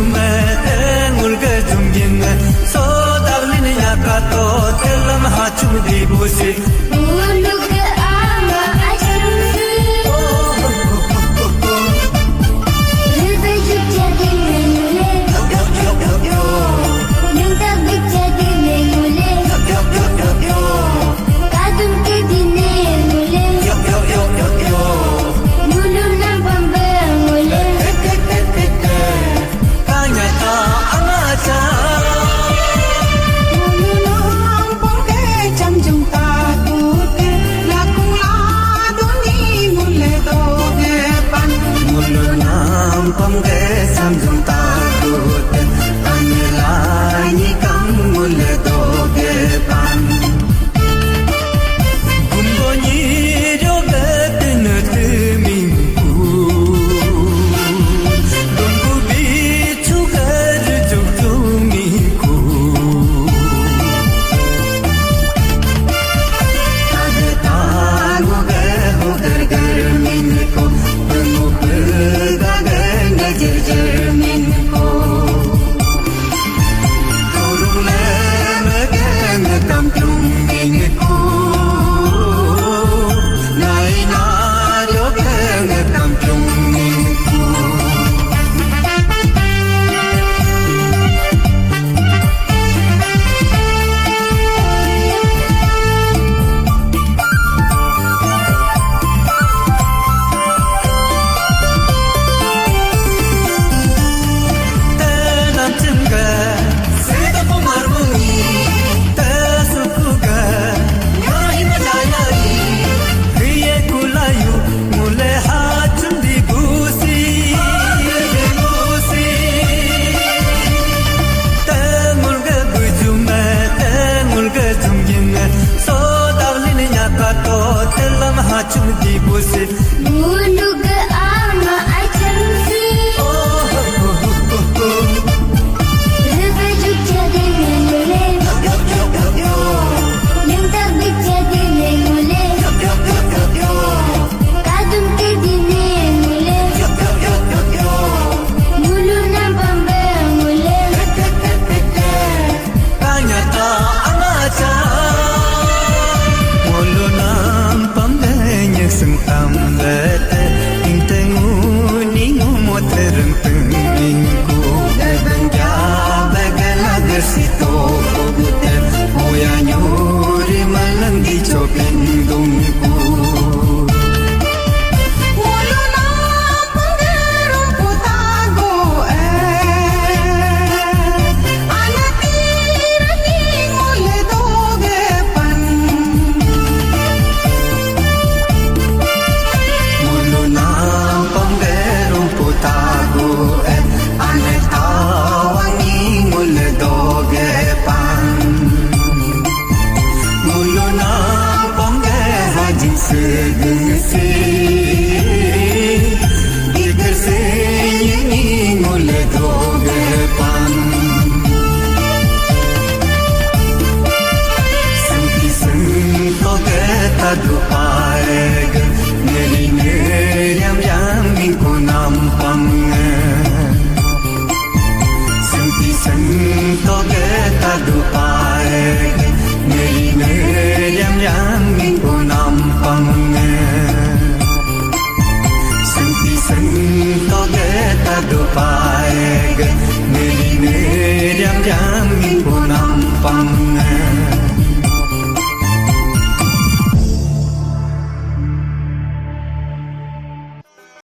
bujume ngul ke jumgin so daglin ya ka to telam ha chum di busi ulu ke ama acham rebe juk jadi mengule minta bik jadi mengule kadum ke dine mule mulu nampam bengule kanya ta amacha pam ke samjung ta gut anilai kam mul do ge pan gumbo ni jo ge tin tu min ku gumbo bi chu ge ju tu mi ku ade ta go ge ho gar min ko gumbo ga Jermin ko Torule megen kampung min ko Nai na yo gen kampung min ko chum di busi ulu ke ama acham rebe juk jadi mengule minta bik jadi mengule kadum ke dine mule mulu nampam bengule kanya ta amacha mulu nampam sung tam lete ting tengu ni mo tereng teng ku dan ja bagala gesito ko gute oya nyuri malang di chopin dung ku Adu paeg neri neriam yang mingku nampang senti sento ke adu paeg neri neriam yang mingku nampang senti sento ke adu paeg neri neriam yang mingku nampang